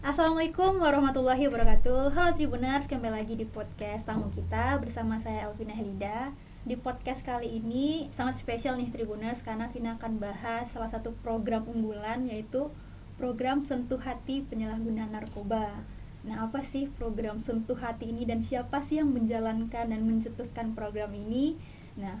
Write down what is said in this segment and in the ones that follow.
Assalamualaikum warahmatullahi wabarakatuh. Halo Tribuners, kembali lagi di podcast tamu kita bersama saya Elvina Helida. Di podcast kali ini sangat spesial nih Tribuners, karena Vina akan bahas salah satu program unggulan, yaitu program Sentuh Hati Penyalahgunaan Narkoba. Nah, apa sih program Sentuh Hati ini dan siapa sih yang menjalankan dan mencetuskan program ini? Nah,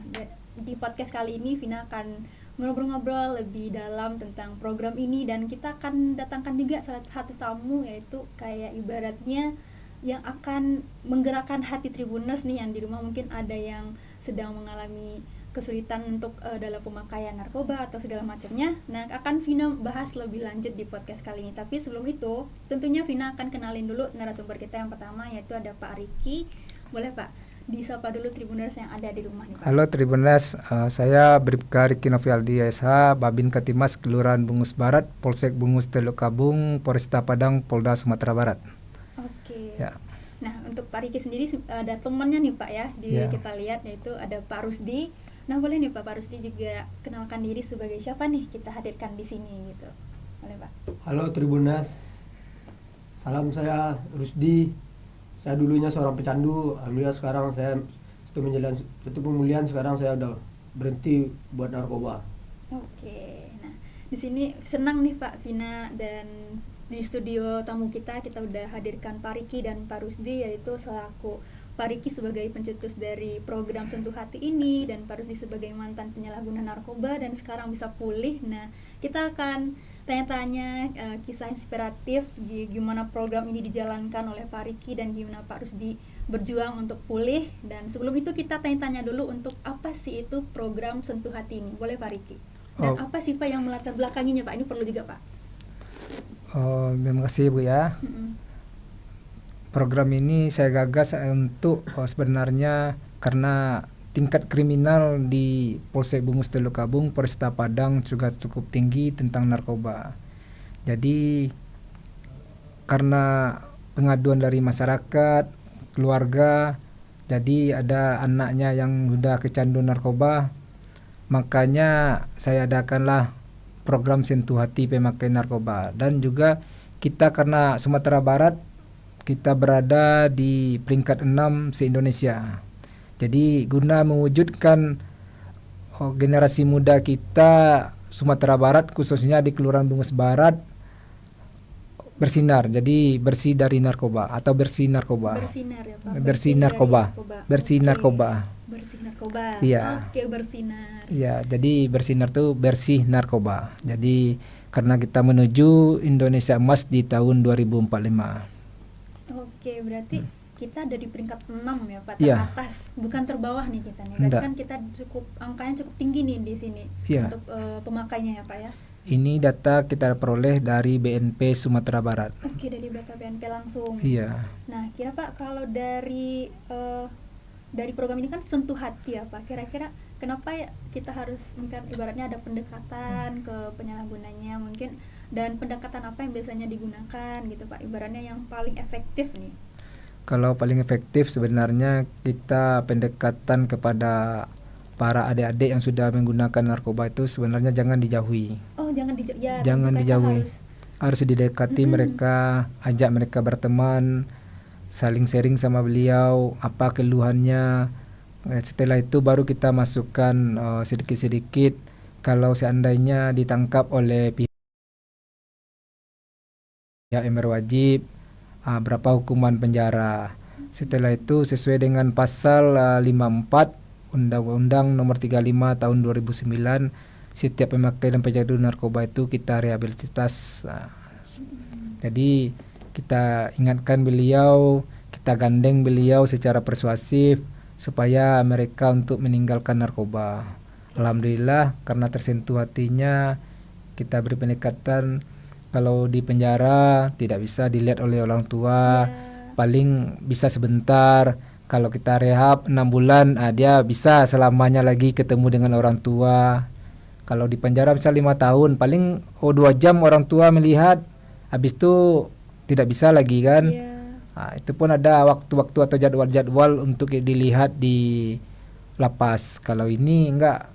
di podcast kali ini Vina akan ngobrol-ngobrol lebih dalam tentang program ini, dan kita akan datangkan juga salah satu tamu, yaitu kayak ibaratnya yang akan menggerakkan hati Tribuners nih yang di rumah mungkin ada yang sedang mengalami kesulitan untuk dalam pemakaian narkoba atau segala macamnya. Nah, akan Vina bahas lebih lanjut di podcast kali ini. Tapi sebelum itu, tentunya Vina akan kenalin dulu narasumber kita yang pertama, yaitu ada Pak Riki. Boleh Pak disapa dulu Tribuners yang ada di rumah nih Pak. Halo Tribuners, saya Bribka Riki Novialdi SH, Babin Katimas, Kelurahan Bungus Barat, Polsek Bungus Teluk Kabung, Polresta Padang, Polda Sumatera Barat. Oke. Ya. Nah, untuk Pak Riki sendiri ada temannya nih Pak ya, kita lihat, yaitu ada Pak Rusdi. Nah, boleh nih Pak Rusdi juga kenalkan diri sebagai siapa nih kita hadirkan di sini gitu. Boleh Pak. Halo Tribuners, salam, saya Rusdi. Saya dulunya seorang pecandu, alhamdulillah sekarang saya satu pemulihan, sekarang saya udah berhenti buat narkoba. Oke. Nah, di sini senang nih Pak Vina, dan di studio tamu kita udah hadirkan Pak Riki dan Pak Rusdi, yaitu selaku Pak Riki sebagai pencetus dari program Sentuh Hati ini, dan Pak Rusdi sebagai mantan penyalahguna narkoba dan sekarang bisa pulih. Nah, kita akan tanya-tanya kisah inspiratif gimana program ini dijalankan oleh Pak Riki dan gimana Pak Rusdi berjuang untuk pulih. Dan sebelum itu kita tanya-tanya dulu untuk apa sih itu program Sentuh Hati ini. Boleh Pak Riki? Dan apa sih Pak yang melatar belakanginya Pak? Ini perlu juga Pak. Terima kasih Bu ya. Program ini saya gagas untuk sebenarnya karena tingkat kriminal di Polsek Bungus Teluk Kabung, Polresta Padang juga cukup tinggi tentang narkoba. Jadi karena pengaduan dari masyarakat, keluarga, jadi ada anaknya yang sudah kecanduan narkoba, makanya saya adakanlah program Sentuh Hati Pemakai Narkoba. Dan juga kita karena Sumatera Barat, kita berada di peringkat 6 se-Indonesia. Jadi guna mewujudkan generasi muda kita Sumatera Barat, khususnya di Kelurahan Bungus Barat, bersinar. Jadi bersih dari narkoba atau bersih narkoba. Bersinar ya Pak. Bersih narkoba. Bersih narkoba. Bersih narkoba. Iya. Oke, bersinar. Ya, jadi bersinar tuh bersih narkoba. Jadi karena kita menuju Indonesia Emas di tahun 2045. Oke, berarti kita ada di peringkat 6 ya Pak, Iya. teratas, bukan terbawah nih kita nih. Berarti kan kita angkanya cukup tinggi nih di sini. Iya. Untuk pemakainya ya Pak ya. Ini data kita peroleh dari BNP Sumatera Barat. Oke, dari data BNP langsung. Iya. Nah, kira Pak kalau dari program ini kan Sentuh Hati ya Pak. Kira-kira kenapa ya kita harus, kan ibaratnya ada pendekatan ke penyalahgunanya mungkin, dan pendekatan apa yang biasanya digunakan gitu Pak, ibaratnya yang paling efektif nih? Kalau paling efektif sebenarnya kita pendekatan kepada para adik-adik yang sudah menggunakan narkoba itu sebenarnya jangan dijauhi. Oh, jangan Jangan dijauhi. Harus didekati mereka, ajak mereka berteman, saling sharing sama beliau apa keluhannya. Setelah itu baru kita masukkan sedikit-sedikit. Kalau seandainya ditangkap oleh pihak yang berwajib, berapa hukuman penjara. Setelah itu sesuai dengan pasal 54 Undang-Undang Nomor 35 Tahun 2009, setiap pemakai dan pecandu narkoba itu kita rehabilitas. Jadi kita ingatkan beliau, kita gandeng beliau secara persuasif supaya mereka untuk meninggalkan narkoba. Alhamdulillah karena tersentuh hatinya, kita beri pendekatan. Kalau di penjara tidak bisa dilihat oleh orang tua, paling bisa sebentar. Kalau kita rehab 6 bulan, dia bisa selamanya lagi ketemu dengan orang tua. Kalau di penjara bisa 5 tahun, paling 2 jam orang tua melihat, habis itu tidak bisa lagi kan. Itu pun ada waktu-waktu atau jadwal-jadwal untuk dilihat di lapas. Kalau ini enggak,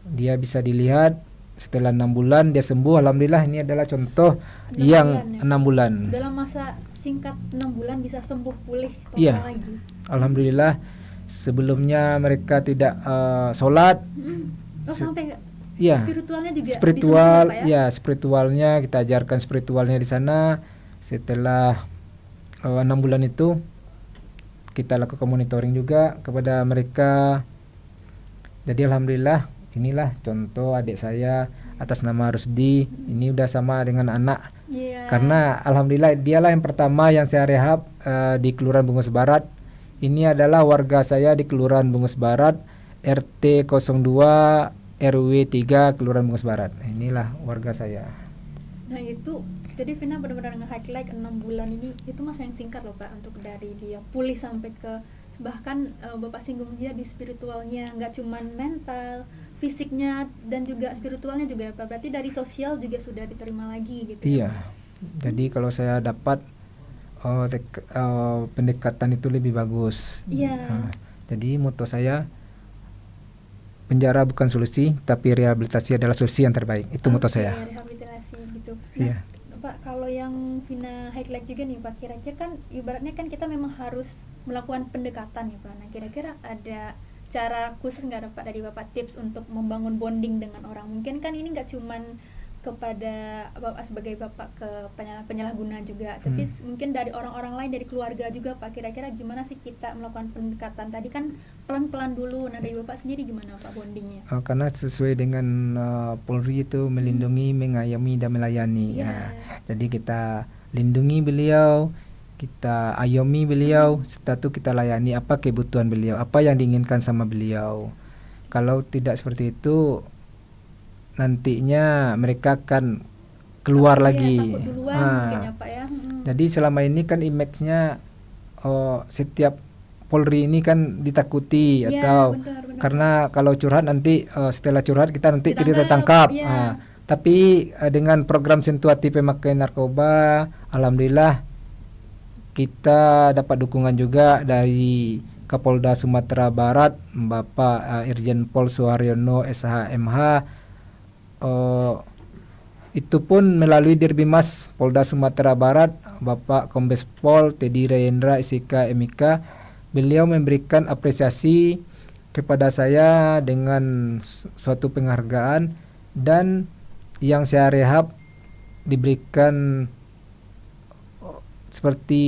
dia bisa dilihat setelah 6 bulan dia sembuh. Alhamdulillah, ini adalah contoh yang 6 bulan. Dalam masa singkat 6 bulan bisa sembuh pulih total Iya. lagi. Alhamdulillah, sebelumnya mereka tidak sholat. Oh, sampai Iya. spiritualnya juga Spiritual, bisa sembuh, Pak, ya? spiritualnya kita ajarkan spiritualnya di sana. Setelah 6 bulan itu kita lakukan monitoring juga kepada mereka. Jadi alhamdulillah, inilah contoh adik saya atas nama Rusdi. Ini udah sama dengan anak. Iya. Karena alhamdulillah dialah yang pertama yang saya rehab di Kelurahan Bungus Barat. Ini adalah warga saya di Kelurahan Bungus Barat, RT 02 RW 3 Kelurahan Bungus Barat. Inilah warga saya. Nah itu, jadi Vina benar-benar nge-highlight 6 bulan ini, itu masa yang singkat loh Pak, untuk dari dia pulih sampai ke, bahkan Bapak singgung dia di spiritualnya, nggak cuman mental, fisiknya, dan juga spiritualnya juga ya Pak, berarti dari sosial juga sudah diterima lagi gitu. Iya, jadi kalau saya dapat pendekatan itu lebih bagus. Iya. Jadi moto saya, penjara bukan solusi, tapi rehabilitasi adalah solusi yang terbaik. Itu moto saya. Rehabilitasi gitu. Nah, Iya. Pak, kalau yang Vina highlight juga nih Pak, kira-kira kan ibaratnya kan kita memang harus melakukan pendekatan ya Pak. Nah kira-kira ada cara khusus nggak Pak dari Bapak, tips untuk membangun bonding dengan orang? Mungkin kan ini nggak cuman kepada Bapak sebagai Bapak ke penyalahguna juga, tapi mungkin dari orang-orang lain, dari keluarga juga Pak. Kira-kira gimana sih kita melakukan pendekatan? Tadi kan pelan-pelan dulu. Nah dari Bapak sendiri gimana Pak bondingnya? Karena sesuai dengan Polri itu melindungi, mengayomi, dan melayani. Jadi kita lindungi beliau, kita ayomi beliau, serta itu kita layani apa kebutuhan beliau, apa yang diinginkan sama beliau. Kalau tidak seperti itu, nantinya mereka akan keluar lagi. Takut duluan mungkin ya Pak ya. Jadi selama ini kan image-nya setiap Polri ini kan ditakuti, atau benar. karena kalau curhat nanti setelah curhat kita Ditangkap, tangkap. iya. Tapi dengan program sentuh hati pemakai narkoba, alhamdulillah kita dapat dukungan juga dari Kapolda Sumatera Barat, Bapak Irjen Pol Suharyono SH.MH. Itu pun melalui Dirbimas Polda Sumatera Barat, Bapak Kombes Pol Teddy Rayendra SIK MIK. Beliau memberikan apresiasi kepada saya dengan suatu penghargaan, dan yang saya rehab diberikan seperti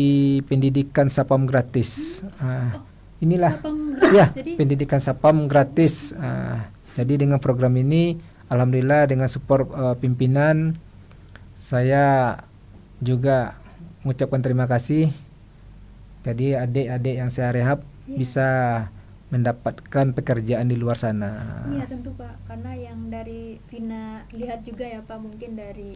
pendidikan sapam gratis. Inilah ya, Jadi pendidikan sapam gratis. Jadi dengan program ini, alhamdulillah dengan support pimpinan, saya juga mengucapkan terima kasih. Jadi adik-adik yang saya rehab bisa mendapatkan pekerjaan di luar sana. Iya tentu Pak, karena yang dari Vina lihat juga ya Pak, mungkin dari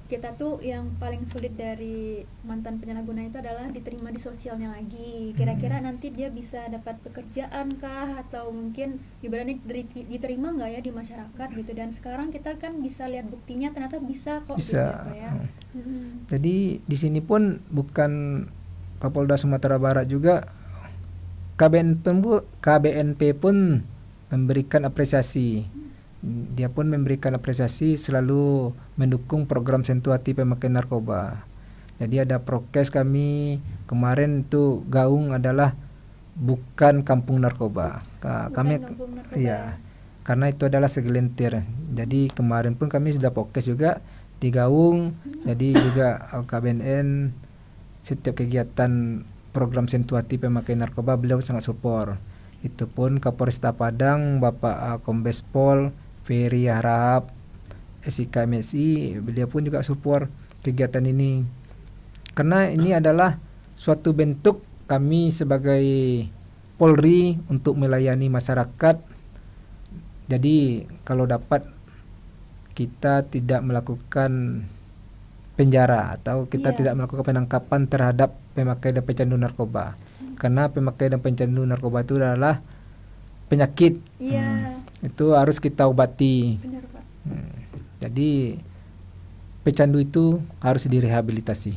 kita tuh yang paling sulit dari mantan penyalahguna itu adalah diterima di sosialnya lagi. Kira-kira nanti dia bisa dapat pekerjaan kah, atau mungkin ibaratnya diterima nggak ya di masyarakat gitu. Dan sekarang kita kan bisa lihat buktinya, ternyata bisa kok. Bisa. Gitu ya, Pak, ya. Jadi di sini pun bukan Kapolda Sumatera Barat juga, KBNP pun memberikan apresiasi. Dia pun memberikan apresiasi, selalu mendukung program sentuh hati pemakai narkoba. Jadi ada prokes kami kemarin itu, Gaung adalah bukan kampung narkoba. Kami Kampung narkoba. iya, karena itu adalah segelintir. Jadi kemarin pun kami sudah prokes juga di Gaung. Jadi juga KBNN setiap kegiatan program sentuh hati pemakai narkoba beliau sangat support. Itu pun Kapolresta Padang Bapak Kombes Pol Ferry Harahap SIK MSI, beliau pun juga support kegiatan ini, karena ini adalah suatu bentuk kami sebagai Polri untuk melayani masyarakat. Jadi kalau dapat kita tidak melakukan penjara, atau kita tidak melakukan penangkapan terhadap pemakai dan pecandu narkoba, karena pemakai dan pecandu narkoba itu adalah penyakit. Itu harus kita obati. Benar Pak. Jadi pecandu itu harus direhabilitasi.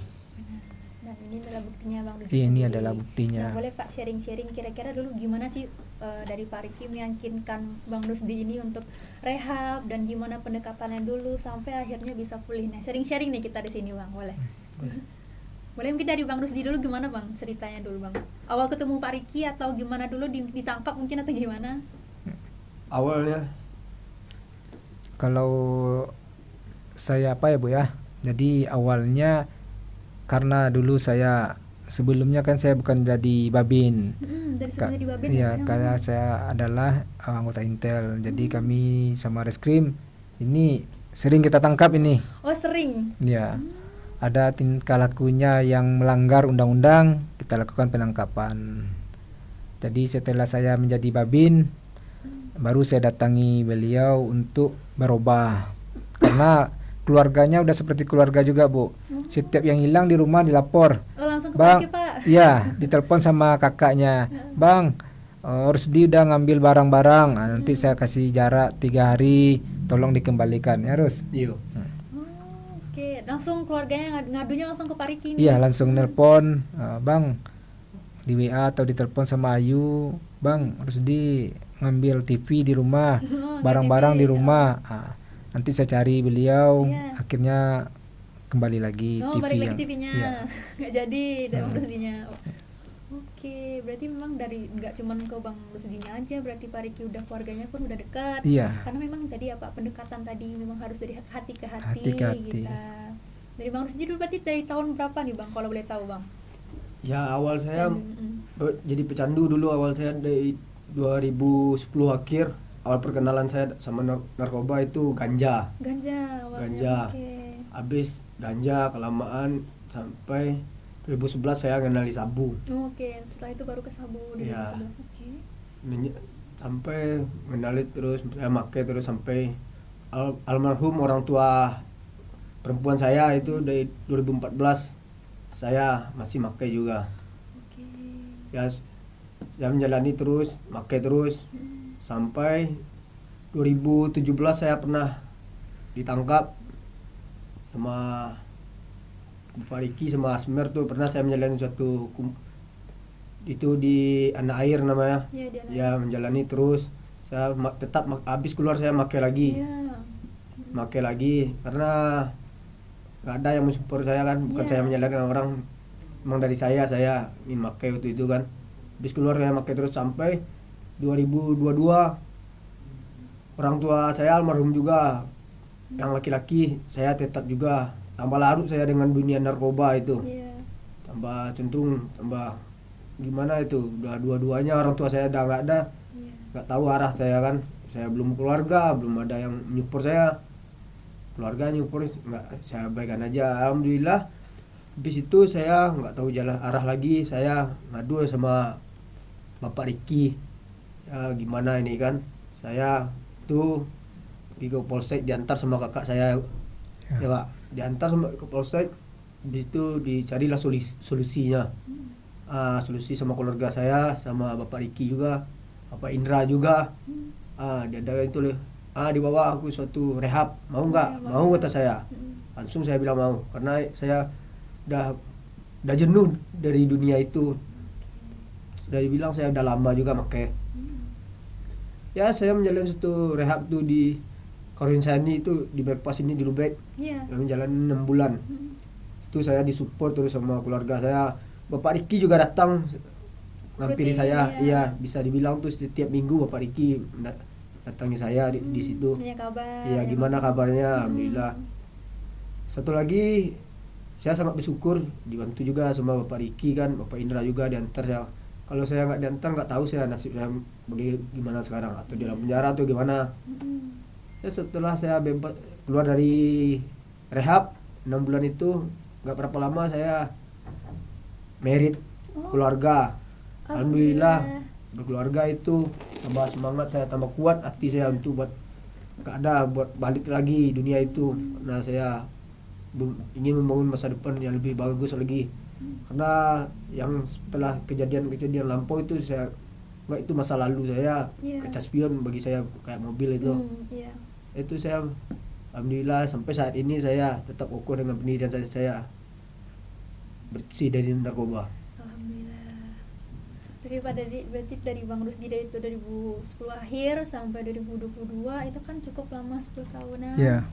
Dan ini adalah buktinya Bang Ini sendiri. adalah buktinya. Nah, boleh Pak sharing-sharing kira-kira dulu gimana sih dari Pak Riki meyakinkan Bang Rusdi ini untuk rehab, dan gimana pendekatannya dulu sampai akhirnya bisa pulih. Nah, sharing-sharing nih kita di sini Bang, boleh. Boleh mungkin dari Bang Rusdi dulu, gimana Bang ceritanya dulu Bang? Awal ketemu Pak Riki atau gimana dulu, ditangkap mungkin atau gimana? Awalnya Kalau saya apa ya Bu ya, jadi awalnya karena dulu saya sebelumnya kan saya bukan jadi babin. Dari sebelumnya di Babin Iya, ya? karena saya adalah anggota Intel. Jadi kami sama Reskrim ini sering kita tangkap ini. Oh sering? Ya, ada tingkah lakunya yang melanggar undang-undang, kita lakukan penangkapan. Jadi setelah saya menjadi babin, baru saya datangi beliau untuk berubah. Karena keluarganya udah seperti keluarga juga Bu. Setiap yang hilang di rumah dilapor. Oh langsung ke Bang, Pak Riki Pak? iya, ditelepon sama kakaknya. Bang, Rusdi udah ngambil barang-barang. Nanti saya kasih jarak 3 hari, tolong dikembalikan ya Rus. iyo Oke, langsung keluarganya ngadunya langsung ke Pak Riki nih? Iya, langsung nelpon, Bang, di WA atau ditelepon sama Ayu, Bang, Rusdi ngambil TV di rumah, barang-barang di rumah. Nanti saya cari beliau, Iya. akhirnya kembali lagi Oh, TV balik yang lagi TV-nya. iya. Nggak jadi Bang Rusdinya. Oke, berarti memang dari nggak cuman ke Bang Rusdinya aja, berarti Pak Riki udah keluarganya pun udah dekat. Iya. Karena memang tadi apa, pendekatan tadi memang harus dari hati ke hati, Hati ke hati. gitu. Dari Bang Rusdi dulu berarti dari tahun berapa nih Bang, kalau boleh tahu Bang? ya awal saya Mm-mm. jadi pecandu dulu. Awal saya dari 2010 akhir, awal perkenalan saya sama narkoba itu ganja. Ganja awalnya. Ganja. Oke. Habis ganja kelamaan sampai 2011 saya kenali sabu. Oke, setelah itu baru ke sabu dari Iya. 2011. Oke. Sampai mengenali terus, saya pakai terus sampai almarhum orang tua perempuan saya itu dari 2014 saya masih pakai juga. Oke. Ya saya menjalani terus, pakai terus sampai 2017 saya pernah ditangkap sama Pak Riki sama Asmer tuh. Pernah saya menjalani suatu itu di anak air namanya. Iya, dia Ya menjalani terus, saya tetap habis keluar saya pakai lagi. Iya. Pakai lagi karena nggak ada yang mensupport saya kan, bukan Iya. saya menjalani orang, emang dari saya ingin pakai waktu itu kan. Habis keluar saya pakai terus sampai 2022 orang tua saya almarhum juga, yang laki-laki, saya tetap juga tambah larut saya dengan dunia narkoba itu. Iya. Tambah cenderung, tambah gimana itu, udah dua-duanya orang tua saya udah nggak ada, Iya. nggak tahu arah saya kan. Saya belum keluarga, belum ada yang menyupport saya. Keluarga nyupport nggak, saya abaikan aja. Alhamdulillah habis itu saya nggak tahu jalan arah lagi, saya ngadu sama Bapak Riki. Ya gimana ini kan, saya tuh pergi ke polsek, diantar sama kakak saya ya Pak, diantar sama ke polsek. Di situ dicarilah solusinya. Solusi sama keluarga saya, sama Bapak Riki juga, Bapak Indra juga. Dia ada itu dibawa aku suatu rehab, mau nggak? Iya, Mau kata saya. Langsung saya bilang mau, karena saya udah jenuh dari dunia itu. Sudah dibilang saya udah lama juga pakai. Ya saya menjalani satu rehab tuh di Korinsani itu, di bypass ini di Lubek. Iya. Saya menjalani 6 bulan. Itu saya disupport terus sama keluarga saya. Bapak Riki juga datang ngampiri Rutin, saya. iya. Iya, bisa dibilang tuh setiap minggu Bapak Riki datangi saya di situ. Tanya kabar. Iya, gimana kabarnya? Alhamdulillah. Satu lagi, saya sangat bersyukur dibantu juga sama Bapak Riki kan, Bapak Indra juga diantar saya. Kalau saya nggak diantar, nggak tahu saya nasib saya gimana sekarang, atau di dalam penjara atau gimana. Ya, setelah saya bebas keluar dari rehab 6 bulan itu, nggak berapa lama saya married, keluarga. Alhamdulillah berkeluarga itu tambah semangat saya, tambah kuat hati saya untuk buat balik lagi dunia itu. Nah saya ingin membangun masa depan yang lebih bagus lagi, karena yang setelah kejadian lampau itu saya nggak, itu masa lalu saya. Iya. Kaca spion bagi saya kayak mobil itu. Iya. Itu saya alhamdulillah sampai saat ini saya tetap kokoh dengan pendirian saya bersih dari narkoba. Tapi berarti dari Bang Rusdi dari itu 2010 akhir sampai 2022 itu kan cukup lama, 10 tahunan. Iya.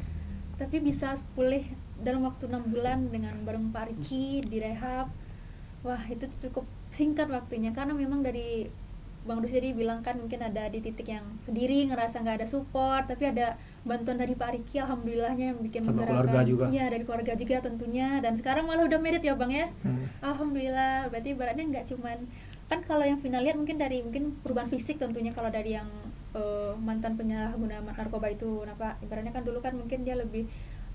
Tapi bisa pulih dalam waktu 6 bulan dengan bareng Pak Riki direhab. Wah, itu cukup singkat waktunya karena memang dari Bang Rusdi bilang kan mungkin ada di titik yang sendiri, ngerasa nggak ada support, tapi ada bantuan dari Pak Riki, alhamdulillahnya, yang bikin Sama menggerakkan. keluarga juga. Iya, dari keluarga juga tentunya. Dan sekarang malah udah merit ya Bang ya. Alhamdulillah. Berarti ibaratnya nggak cuman, kan kalau yang final lihat mungkin dari perubahan fisik tentunya, kalau dari yang mantan penyalahguna narkoba itu, ibaratnya kan dulu kan mungkin dia lebih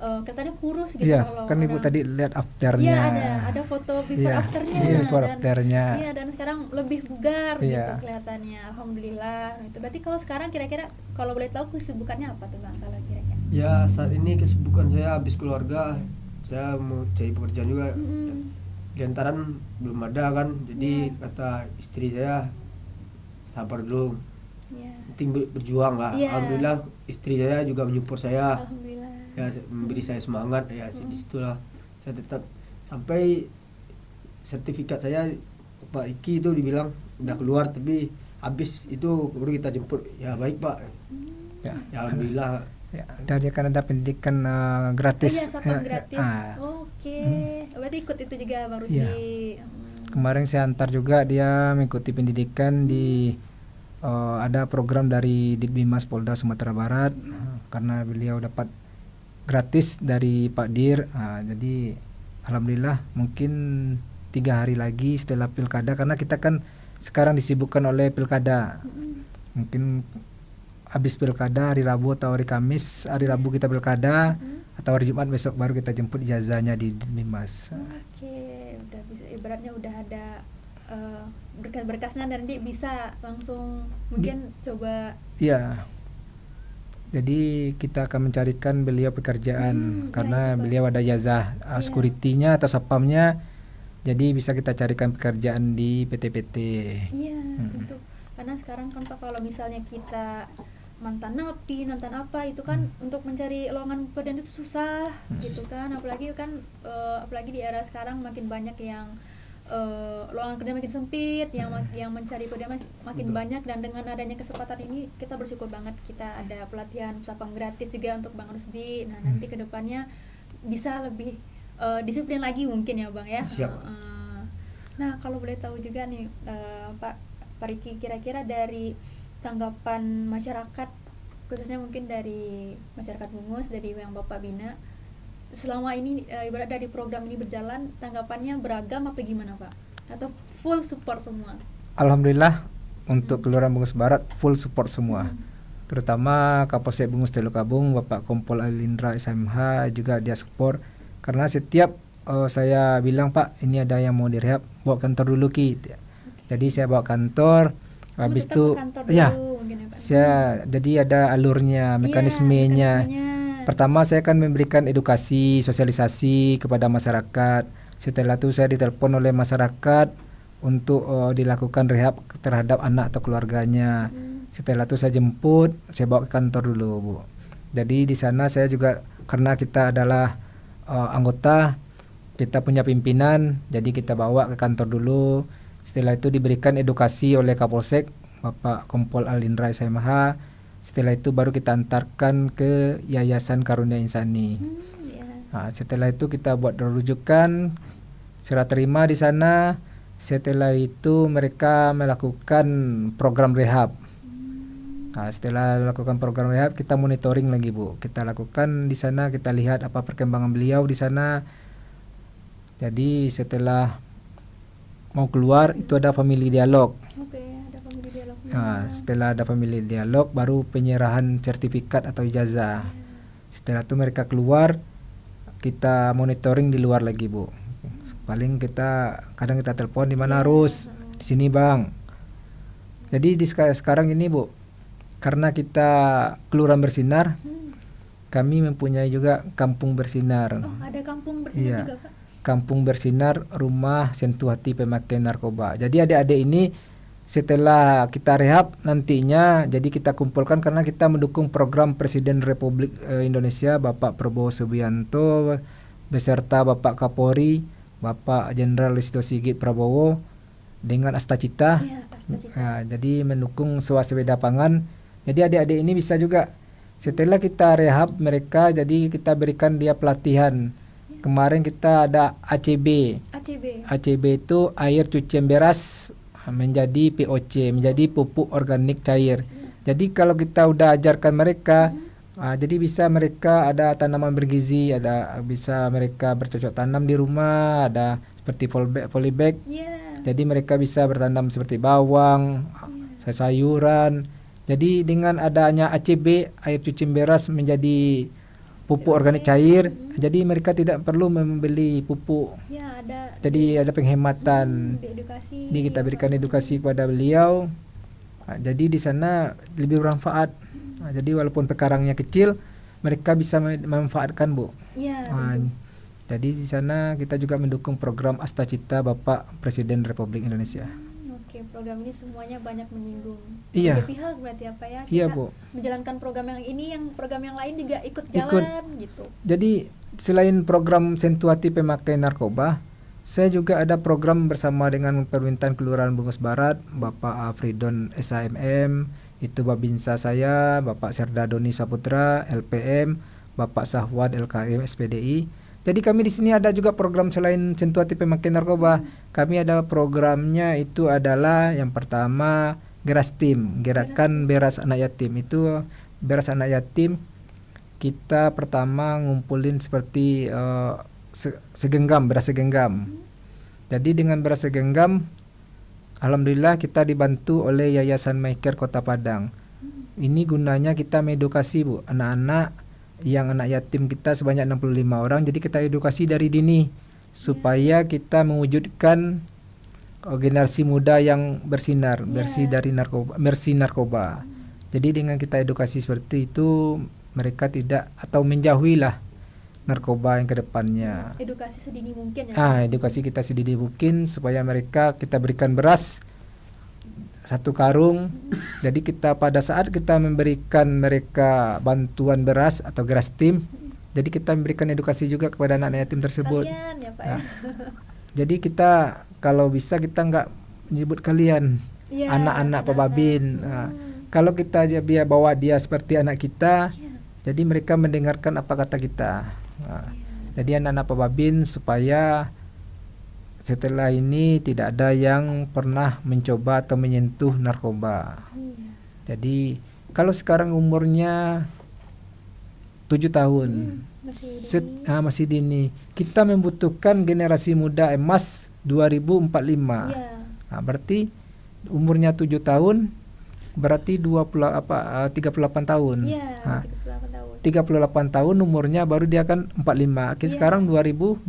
katanya kurus gitu. Iya, kalau kan Ibu orang- tadi lihat afternya. Iya, ada foto before Iya, afternya. iya, before Dan- afternya. Iya, dan sekarang lebih bugar gitu Iya. kelihatannya. Alhamdulillah. Itu berarti kalau sekarang kira-kira kalau boleh tahu kesibukannya apa tuh Bang, kalau kira-kira? Ya saat ini kesibukan saya habis keluarga, saya mau cari pekerjaan juga. Mm-mm. Di antaran belum ada kan, jadi Iya. kata istri saya sabar dulu, Iya. penting berjuang lah. Iya. Alhamdulillah istri saya juga menyupport saya, Alhamdulillah. ya memberi saya semangat ya. Di situlah saya tetap sampai sertifikat saya Pak Riki itu dibilang udah keluar, tapi habis itu baru kita jemput. Ya baik Pak, Ya. ya alhamdulillah. Ya, dari kan ada pendidikan Oh gratis. iya, sapam gratis. Ah. Oke. Berarti ikut itu juga Bang Rusdi. Iya. Kemarin saya antar juga dia mengikuti pendidikan di ada program dari Ditbimas Polda Sumatera Barat, karena beliau dapat gratis dari Pak Dir. Jadi alhamdulillah mungkin 3 hari lagi setelah pilkada, karena kita kan sekarang disibukkan oleh pilkada. Mungkin habis pilkada hari Rabu atau hari Kamis, hari Rabu kita pilkada, atau hari Jumat besok baru kita jemput ijazahnya di Ditbimas. Oke, udah bisa, ibaratnya udah ada berkas-berkasnya dan nanti bisa langsung mungkin coba. Iya. Jadi kita akan mencarikan beliau pekerjaan karena iya, Pak. beliau ada ijazah Iya. security-nya atau sapamnya. Jadi bisa kita carikan pekerjaan di PT-PT. Iya, gitu. Karena sekarang kan Pak, kalau misalnya kita mantan napi, mantan apa itu kan untuk mencari lowongan pekerjaan itu susah gitu kan. Apalagi apalagi di era sekarang makin banyak yang lowongan kerja makin sempit, yang mencari pekerjaan makin banyak. Dan dengan adanya kesempatan ini kita bersyukur banget kita ada pelatihan sapam gratis juga untuk Bang Rusdi. Nah, nanti kedepannya bisa lebih disiplin lagi mungkin ya Bang ya. Siap. Nah, kalau boleh tahu juga nih Pak Riki, kira-kira dari tanggapan masyarakat, khususnya mungkin dari masyarakat Bungus, dari yang Bapak bina, selama ini ibarat dari program ini berjalan, tanggapannya beragam apa gimana Pak? Atau full support semua? Alhamdulillah untuk Kelurahan Bungus Barat full support semua. Terutama Kapolsek Bungus Telukabung Bapak Kompol Alindra SMH juga dia support, karena setiap saya bilang Pak ini ada yang mau direhab, bawa kantor dulu Ki. Jadi saya bawa kantor. Habis itu ya, jadi ada alurnya, mekanismenya. Pertama saya akan memberikan edukasi, sosialisasi kepada masyarakat. Setelah itu saya ditelepon oleh masyarakat untuk dilakukan rehab terhadap anak atau keluarganya. Setelah itu saya jemput, saya bawa ke kantor dulu Bu. Jadi di sana saya juga, karena kita adalah anggota, kita punya pimpinan, jadi kita bawa ke kantor dulu. Setelah itu diberikan edukasi oleh Kapolsek Bapak Kompol Alindra SMH. Setelah itu baru kita antarkan ke Yayasan Karunia Insani. Nah, setelah itu kita buat rujukan, serah terima di sana. Setelah itu mereka melakukan program rehab. Nah, setelah lakukan program rehab, kita monitoring lagi Bu. Kita lakukan di sana, kita lihat apa perkembangan beliau di sana. Jadi setelah mau keluar itu ada family dialog. Oke, ada family dialog. Nah, setelah ada family dialog baru penyerahan sertifikat atau ijazah. Setelah itu mereka keluar, kita monitoring di luar lagi Bu. Paling kadang kita telepon di mana harus di sini Bang. Jadi di sekarang ini Bu, karena kita Kelurahan Bersinar, kami mempunyai juga Kampung Bersinar. Oh, ada Kampung Bersinar Iya. juga Pak. Kampung Bersinar Rumah Sentuh Hati Pemakaian Narkoba. Jadi adik-adik ini setelah kita rehab nantinya, jadi kita kumpulkan karena kita mendukung program Presiden Republik Indonesia Bapak Prabowo Subianto beserta Bapak Kapolri Bapak Jenderal Listio Sigit Prabowo. dengan Astacita. Iya, Astacita. Nah, jadi mendukung swasembada pangan. Jadi adik-adik ini bisa juga setelah kita rehab mereka, jadi kita berikan dia pelatihan. Kemarin kita ada ACB. ACB itu air cucian beras menjadi POC, menjadi pupuk organik cair. Jadi kalau kita udah ajarkan mereka, jadi bisa mereka ada tanaman bergizi, ada bisa mereka bercocok tanam di rumah, ada seperti polybag. Jadi mereka bisa bertanam seperti bawang, sayuran. Jadi dengan adanya ACB, air cuci beras menjadi pupuk organik cair, jadi mereka tidak perlu membeli pupuk. Jadi ada penghematan. Jadi kita berikan edukasi kepada beliau. Jadi di sana lebih bermanfaat. Jadi walaupun pekarangnya kecil, mereka bisa memanfaatkan, Bu. Jadi di sana kita juga mendukung program Astacita Bapak Presiden Republik Indonesia. Program ini semuanya banyak menyinggung Iya. pihak berarti apa ya? Iya, Kita Bu. menjalankan program yang ini, yang program yang lain juga ikut jalan gitu. Jadi selain program Sentuhati Pemakai Narkoba, saya juga ada program bersama dengan Permintaan Kelurahan Bungus Barat, Bapak Afridon SHMM, itu Babinsa saya, Bapak Serda Doni Saputra LPM, Bapak Sahwad LKM SPDI. Jadi kami di sini ada juga program selain Sentuhati Pemakai Narkoba. Kami ada programnya itu adalah yang pertama Gerastim, Gerakan Beras Anak Yatim. Itu beras anak yatim kita pertama ngumpulin seperti segenggam, beras segenggam. Jadi dengan beras segenggam, alhamdulillah kita dibantu oleh Yayasan Maker Kota Padang. Ini gunanya kita mengedukasi, Bu, anak-anak yang anak yatim kita sebanyak 65 orang. Jadi kita edukasi dari dini supaya kita mewujudkan generasi muda yang bersinar, bersih dari narkoba. Jadi dengan kita edukasi seperti itu, mereka tidak atau menjauhilah narkoba yang kedepannya. Edukasi sedini mungkin ya. Edukasi kita sedini mungkin supaya mereka kita berikan beras 1 karung. Jadi kita pada saat kita memberikan mereka bantuan beras atau Gerastim, jadi kita memberikan edukasi juga kepada anak yatim tersebut. Kalian ya, Pak ya. Jadi kita kalau bisa kita nggak menyebut kalian, anak-anak Pak Babin. Kalau kita dia bawa dia seperti anak kita, jadi mereka mendengarkan apa kata kita. Jadi anak-anak Pak Babin supaya setelah ini tidak ada yang pernah mencoba atau menyentuh narkoba. Jadi kalau sekarang umurnya 7 tahun, masih dini. Kita membutuhkan generasi muda emas 2045. Berarti umurnya 7 tahun, berarti 38 tahun. 38 tahun umurnya baru dia kan 45. Sekarang 2024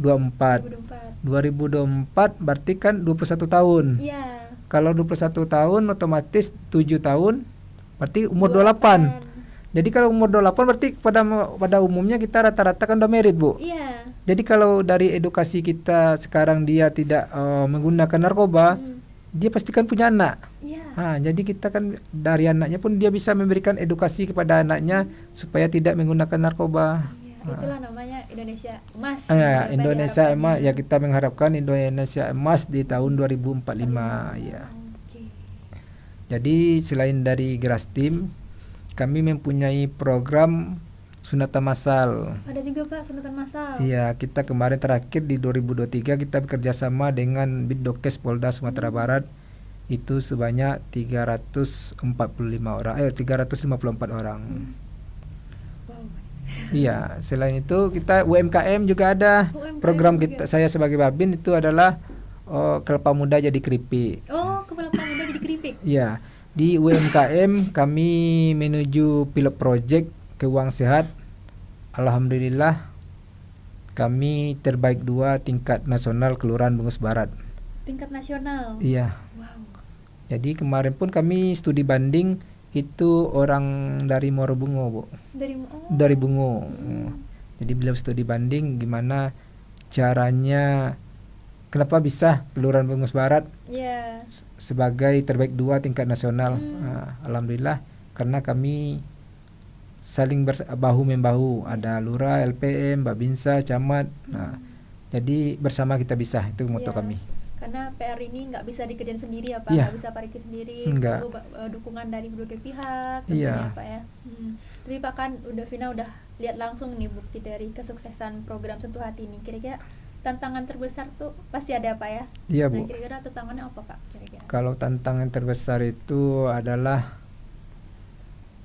berarti kan 21 tahun. Kalau 21 tahun otomatis 7 tahun berarti umur 28. Jadi kalau umur 28 berarti pada umumnya kita rata-rata kan udah married, Bu. Jadi kalau dari edukasi kita sekarang dia tidak menggunakan narkoba, dia pasti kan punya anak. Jadi kita kan dari anaknya pun dia bisa memberikan edukasi kepada anaknya supaya tidak menggunakan narkoba. Itulah namanya Indonesia Emas. Indonesia Emas ya, kita mengharapkan Indonesia Emas di tahun 2045 ya. Jadi selain dari Gerastim, kami mempunyai program sunatan massal. Ada juga, Pak, sunatan massal. Iya, kita kemarin terakhir di 2023 kita bekerja sama dengan Bidokes Polda Sumatera Barat. Itu sebanyak 354 orang. Iya, selain itu kita UMKM juga ada. Program kita, saya sebagai Babin itu adalah kelapa muda jadi keripik. Kelapa muda jadi keripik. Iya, di UMKM kami menuju pilot project Keuangan Sehat. Alhamdulillah kami terbaik 2 tingkat nasional Kelurahan Bungus Barat. Tingkat nasional. Iya. Jadi kemarin pun kami studi banding itu orang dari Morobungo, Bu. Dari Bungo. Jadi beliau studi banding gimana caranya, kenapa bisa Kelurahan Bungus Barat sebagai terbaik 2 tingkat nasional. Alhamdulillah karena kami saling bahu membahu, ada Lurah, LPM, Babinsa, Camat. Jadi bersama kita bisa, itu moto kami. karena PR ini nggak bisa dikerjain sendiri ya Pak, Iya. nggak bisa Pariki sendiri, Enggak. perlu dukungan dari berbagai pihak Iya. tentunya Pak ya. Tapi Pak kan Vina udah lihat langsung nih bukti dari kesuksesan program Sentuh Hati ini. Kira-kira tantangan terbesar tuh pasti ada Pak ya? Iya, Nah, Bu. kira-kira tantangannya apa Pak? Kira-kira? Kalau tantangan terbesar itu adalah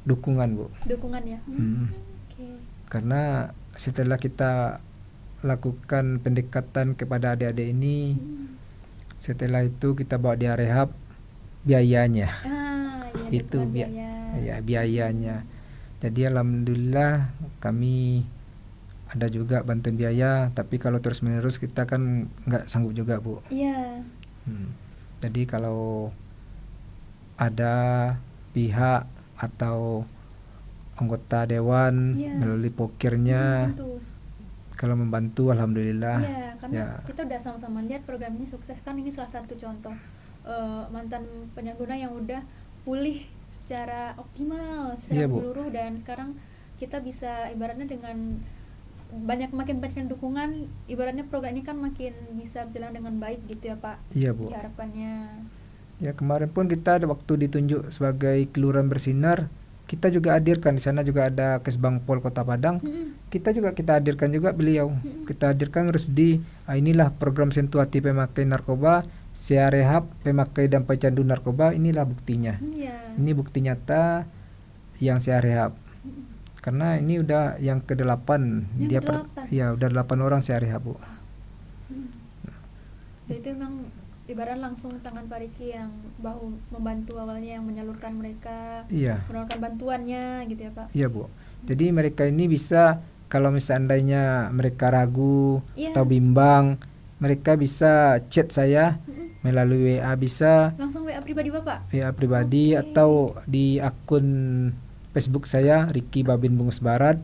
dukungan, Bu. Dukungan ya. Oke. Karena setelah kita lakukan pendekatan kepada adik-adik ini, setelah itu kita bawa dia rehab, biayanya Ya, itu dukungan biaya. ya biayanya. Jadi alhamdulillah kami ada juga bantuan biaya, tapi kalau terus menerus kita kan nggak sanggup juga, Bu. Iya. Jadi kalau ada pihak atau anggota dewan Iya. melalui pokirnya Tentu. kalau membantu alhamdulillah. Iya, karena Ya. kita udah sama-sama lihat program ini sukses kan, ini salah satu contoh mantan penyalahguna yang udah pulih secara optimal, secara Iya, Bu. menyeluruh, dan sekarang kita bisa ibaratnya dengan makin banyak dukungan, ibaratnya program ini kan makin bisa berjalan dengan baik gitu ya Pak. Iya, Bu. Diharapkannya. Ya kemarin pun kita ada waktu ditunjuk sebagai kelurahan bersinar, kita juga hadirkan di sana juga ada Kesbangpol Kota Padang. Kita hadirkan juga beliau. Kita hadirkan Rusdi. Inilah program Sentuh Hati pemakai narkoba, saya rehab pemakai dan pecandu narkoba, inilah buktinya. Iya. Ini bukti nyata yang saya rehab. Karena ini udah yang ke-8. Yang ke-8. Ya udah 8 orang saya rehab, Bu. Jadi itu memang ibarat langsung tangan Pak Riki yang bahu membantu awalnya, yang menyalurkan mereka, Iya. menawarkan bantuannya gitu ya Pak. Iya, Bu. Jadi mereka ini bisa, kalau seandainya mereka ragu Iya. atau bimbang, mereka bisa chat saya melalui WA, bisa Langsung WA pribadi Bapak. WA pribadi atau di akun Facebook saya Riki Babin Bungus Barat.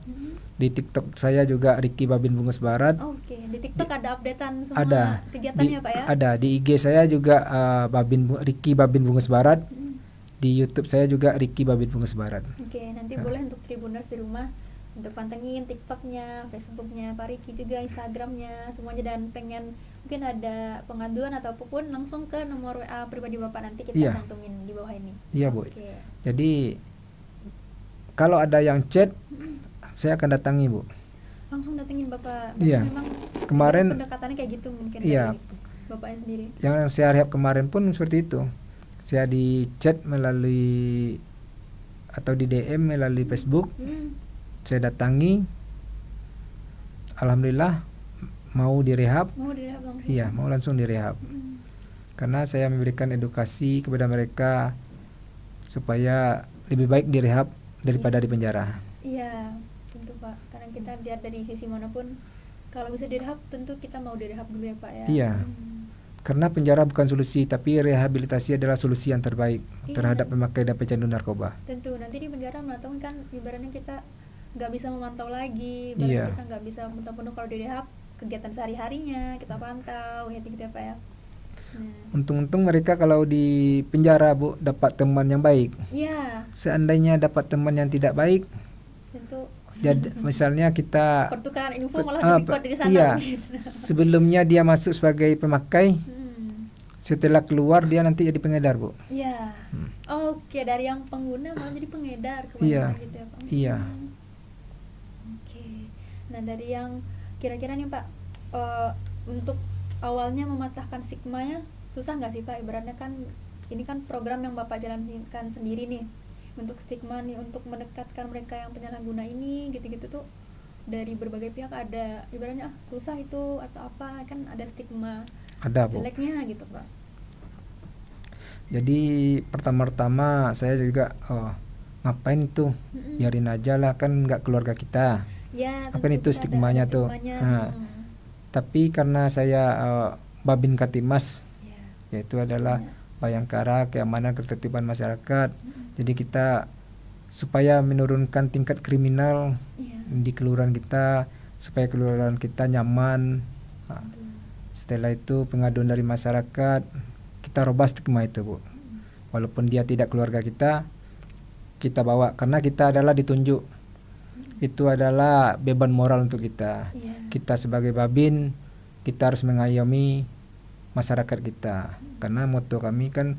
Di TikTok saya juga Riki Babin Bungus Barat. Oke, di TikTok ada updatean semua Ada kegiatannya Pak ya? Ada di IG saya juga Riki Babin Bungus Barat. Di YouTube saya juga Riki Babin Bungus Barat. Oke, nanti boleh untuk Tribuners di rumah untuk pantengin TikToknya, Facebooknya Pak Riki, juga Instagramnya, semuanya. Dan pengen mungkin ada pengaduan atau apapun, langsung ke nomor WA pribadi Bapak, nanti kita Iya. cantumin di bawah ini. Iya, Bu. Oke. Jadi kalau ada yang chat, saya akan datangi, Bu. Langsung datengin Bapak. Iya. Memang Kemarin pendekatannya kayak gitu mungkin Iya. dari Bapaknya sendiri. yang saya rehab kemarin pun seperti itu. Saya di chat melalui atau di DM melalui Facebook, saya datangi, alhamdulillah mau direhab. Mau direhab langsung. Iya, mau langsung direhab. Karena saya memberikan edukasi kepada mereka supaya lebih baik direhab daripada di penjara. Iya, tentu Pak. Karena kita lihat dari sisi manapun, kalau bisa direhab, tentu kita mau direhab dulu ya Pak ya. Iya. Karena penjara bukan solusi, tapi rehabilitasi adalah solusi yang terbaik terhadap pemakai dan pecandu narkoba. Tentu nanti di penjara menatang kan ibaratnya kita nggak bisa memantau lagi, Iya. kita nggak bisa memantau penuh. Kalau direhab, kegiatan sehari-harinya kita pantau, gitu ya Pak ya. Nah, Untung-untung mereka kalau di penjara, Bu, dapat teman yang baik. iya, Seandainya dapat teman yang tidak baik, tentu jadi misalnya kita pertukaran info malah ah, lebih kuat dari sana. iya, mungkin. sebelumnya dia masuk sebagai pemakai, setelah keluar dia nanti jadi pengedar, Bu. Iya. Oke, dari yang pengguna malah jadi pengedar Iya. kebanyakan gitu ya Pak. Iya. Oke. Nah, dari yang kira-kira nih Pak, untuk awalnya mematahkan stigmanya susah nggak sih Pak? Ibaratnya kan ini kan program yang Bapak jalankan sendiri nih, untuk stigma nih, untuk mendekatkan mereka yang penyalahguna ini gitu-gitu tuh dari berbagai pihak ada ibaratnya susah itu atau apa, kan ada stigma Ada, Bu. jeleknya gitu Pak. Jadi pertama-tama saya juga ngapain itu, biarin aja lah, kan nggak keluarga kita. Ya, Apa itu tentu kita ada stigmanya tuh. stigmanya. Nah, tapi karena saya Babin Katimas, Ya. yaitu adalah Bayangkara Keamanan Ketertiban Masyarakat. Jadi kita supaya menurunkan tingkat kriminal Iya. di kelurahan kita, supaya kelurahan kita nyaman. Nah, setelah itu pengaduan dari masyarakat, kita robah stigma itu, Bu. Walaupun dia tidak keluarga kita bawa, karena kita adalah ditunjuk. Itu adalah beban moral untuk kita. Iya. Kita sebagai Babin, kita harus mengayomi masyarakat kita. Karena moto kami kan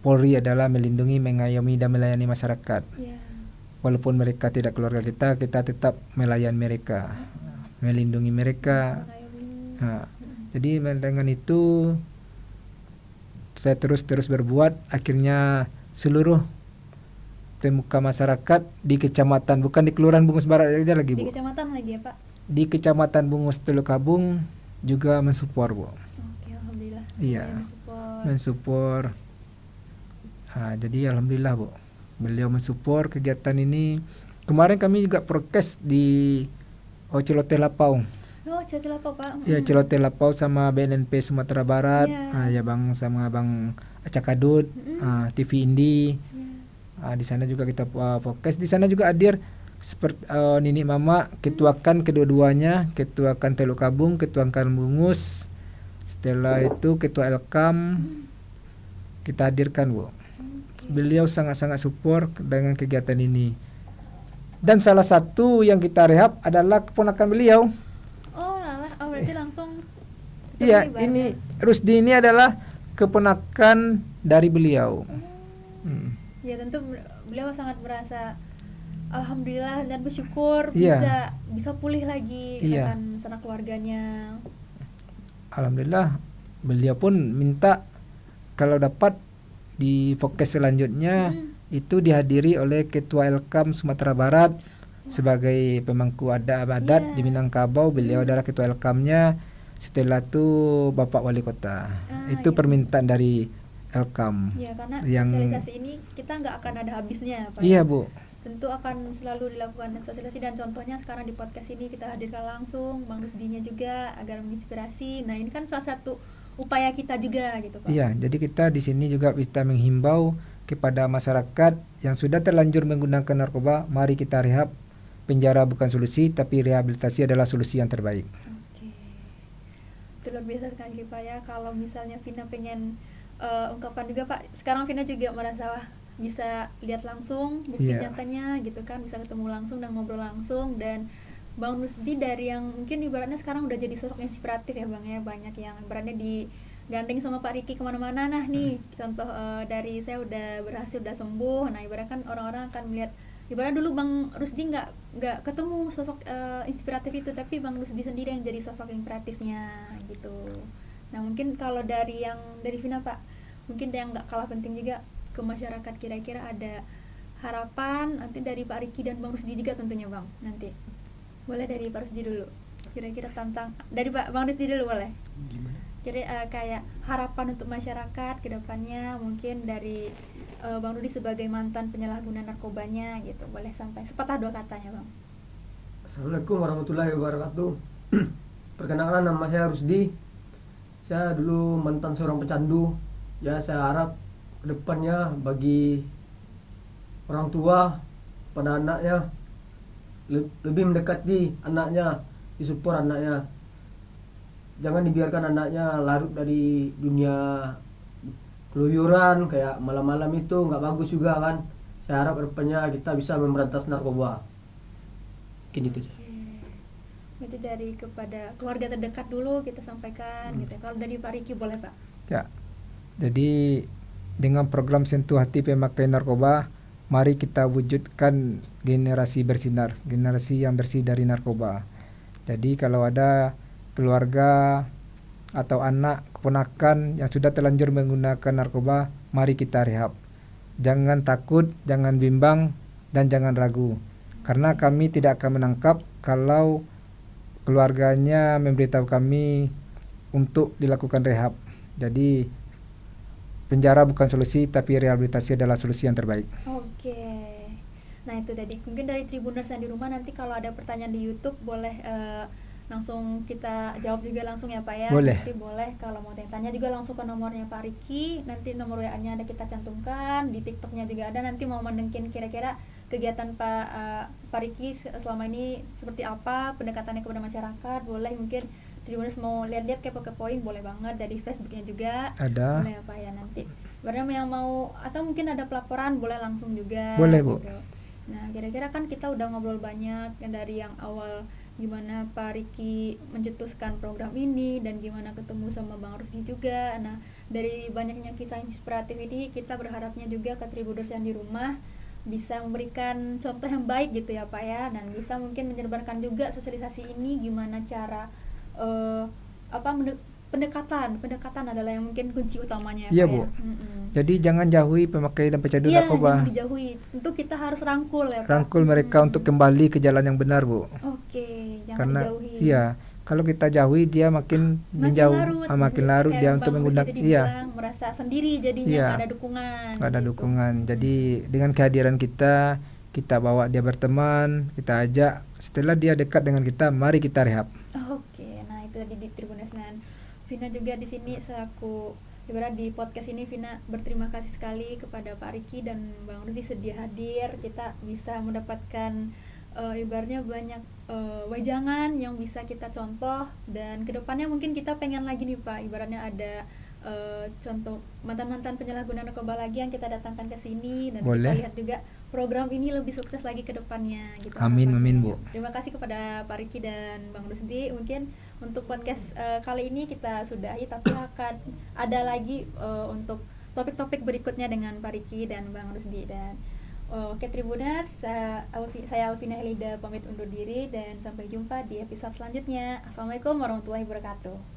Polri adalah melindungi, mengayomi dan melayani masyarakat. Iya. Walaupun mereka tidak keluarga kita tetap melayani mereka, melindungi mereka. Nah, jadi dengan itu saya terus berbuat, akhirnya seluruh pemuka masyarakat di kecamatan, bukan di Kelurahan Bungus Barat aja lagi, Bu. Di kecamatan lagi ya, Pak? Di kecamatan Bungus Telukabung juga mensupport, Bu. Oke, alhamdulillah. Iya. Mensupport. Jadi alhamdulillah, Bu. Beliau mensupport kegiatan ini. Kemarin kami juga prokes di Celoteh Lapau. Oh, Celoteh Lapau, Pak. Ya, Celoteh Lapau sama BNNP Sumatera Barat. Yeah. Ya Bang, sama Bang Acakadut, TV Indi. Di sana juga kita prokes. Di sana juga hadir seperti Nini Mama, ketuakan kedua-duanya, ketuakan Telukabung, ketuakan Bungus. Setelah itu ketua Elkam kita hadirkan, Bu. Beliau sangat-sangat support dengan kegiatan ini. Dan salah satu yang kita rehab adalah keponakan beliau. Oh, berarti langsung. Iya, ini Rusdi ini adalah keponakan dari beliau. Ya, tentu beliau sangat merasa alhamdulillah dan bersyukur Iya. bisa pulih lagi Iya. dengan sanak keluarganya. Alhamdulillah, beliau pun minta kalau dapat di fokus selanjutnya itu dihadiri oleh Ketua Elkam Sumatera Barat sebagai pemangku adat di Minangkabau. Beliau adalah Ketua Elkamnya. Setelah itu Bapak Wali Kota. Itu permintaan dari Elkam. Ya, karena yang sosialisasi ini kita nggak akan ada habisnya, Pak. Iya, Bu. Tentu akan selalu dilakukan sosialisasi, dan contohnya sekarang di podcast ini kita hadirkan langsung Bang Rusdinya juga agar menginspirasi. Nah, ini kan salah satu upaya kita juga gitu, Pak. Iya, jadi kita di sini juga bisa menghimbau kepada masyarakat yang sudah terlanjur menggunakan narkoba, mari kita rehab. Penjara bukan solusi, tapi rehabilitasi adalah solusi yang terbaik. Oke. Itu luar biasa sekali, Pak ya. Kalau misalnya Vina pengen ungkapkan juga, Pak. Sekarang Vina juga merasa bisa lihat langsung bukti nyatanya gitu kan, bisa ketemu langsung dan ngobrol langsung. Dan Bang Rusdi dari yang mungkin ibaratnya sekarang udah jadi sosok inspiratif ya Bang ya, banyak yang ibaratnya digandeng sama Pak Riki kemana-mana. Nah nih contoh dari saya udah berhasil, udah sembuh. Nah ibaratnya kan orang-orang akan melihat, ibaratnya dulu Bang Rusdi nggak ketemu sosok inspiratif itu, tapi Bang Rusdi sendiri yang jadi sosok inspiratifnya gitu. Nah mungkin kalau dari Vina, Pak, mungkin yang nggak kalah penting juga ke masyarakat, kira-kira ada harapan nanti dari Pak Riki dan Bang Rusdi juga tentunya, Bang. Nanti boleh dari Pak Rusdi dulu, kira-kira dari Bang Rusdi dulu boleh. Gimana? Kira kayak harapan untuk masyarakat ke depannya, mungkin dari Bang Rudi sebagai mantan penyalahguna narkobanya gitu, boleh sampai sepatah dua katanya, Bang. Assalamualaikum warahmatullahi wabarakatuh. Perkenalkan, nama saya Rusdi. Saya dulu mantan seorang pecandu. Ya, saya harap kedepannya bagi orang tua pada anaknya lebih mendekati anaknya, disupport anaknya. Jangan dibiarkan anaknya larut dari dunia keluyuran kayak malam-malam, itu nggak bagus juga kan. Saya harap kedepannya kita bisa memberantas narkoba. Mungkin itu saja. Berarti dari kepada keluarga terdekat dulu kita sampaikan gitu. Kalau dari Pak Riki boleh, Pak. Ya. Jadi dengan program Sentuh Hati Pemakai Narkoba, mari kita wujudkan generasi bersinar, generasi yang bersih dari narkoba. Jadi kalau ada keluarga atau anak, keponakan yang sudah terlanjur menggunakan narkoba, mari kita rehab. Jangan takut, jangan bimbang, dan jangan ragu. Karena kami tidak akan menangkap kalau keluarganya memberitahu kami untuk dilakukan rehab. Jadi penjara bukan solusi, tapi rehabilitasi adalah solusi yang terbaik. Oke. Nah itu tadi mungkin dari Tribuners yang di rumah, nanti kalau ada pertanyaan di YouTube boleh langsung kita jawab juga langsung ya Pak ya. Boleh. Nanti boleh kalau mau tanya juga langsung ke nomornya Pak Riki. Nanti nomor WA-nya ada kita cantumkan, di TikTok-nya juga ada. Nanti mau mendengkin kira-kira kegiatan Pak Riki selama ini seperti apa, pendekatannya kepada masyarakat, boleh mungkin Tribuners mau lihat-lihat, kepo-kepoin boleh banget. Dari Facebooknya juga ada, boleh apa ya nanti. Barang yang mau atau mungkin ada pelaporan boleh langsung juga. Boleh Bu. Gitu. Nah kira-kira kan kita udah ngobrol banyak dari yang awal gimana Pak Riki mencetuskan program ini dan gimana ketemu sama Bang Rusdi juga. Nah, dari banyaknya kisah inspiratif ini kita berharapnya juga ke Tribuners yang di rumah bisa memberikan contoh yang baik gitu ya Pak ya, dan bisa mungkin menyebarkan juga sosialisasi ini gimana cara apa pendekatan adalah yang mungkin kunci utamanya Iya, Pak Bu. ya. Jadi jangan jauhi pemakai dan pecandu Iya, narkoba. jangan dijauhi. Tentu kita harus rangkul ya Pak. Rangkul mereka untuk kembali ke jalan yang benar, Bu. Oke, jangan Karena dijauhi. iya, kalau kita jauhi dia makin menjauh, makin larut Kayak dia Bang untuk Rusdi menggunakan tadi iya, bilang, merasa sendiri jadinya Iya. nggak ada dukungan. nggak ada gitu. dukungan. Jadi dengan kehadiran kita bawa dia berteman, kita ajak. Setelah dia dekat dengan kita, mari kita rehab. Oke, nah itu tadi di Tribuners, dan Vina juga di sini selaku ibarat di podcast ini Vina berterima kasih sekali kepada Pak Riki dan Bang Rusdi sedia hadir. Kita bisa mendapatkan ibaratnya banyak wejangan yang bisa kita contoh, dan kedepannya mungkin kita pengen lagi nih Pak, ibaratnya ada contoh mantan-mantan penyalahguna narkoba lagi yang kita datangkan ke sini, dan Boleh. kita lihat juga program ini lebih sukses lagi ke depannya gitu. Amin, harapannya. amin, Bu. Terima kasih kepada Pak Riki dan Bang Rusdi. Mungkin untuk podcast kali ini kita sudahi, tapi akan ada lagi untuk topik-topik berikutnya dengan Pak Riki dan Bang Rusdi. Dan oke Tribuners, saya Alvina Helida pamit undur diri dan sampai jumpa di episode selanjutnya. Assalamualaikum warahmatullahi wabarakatuh.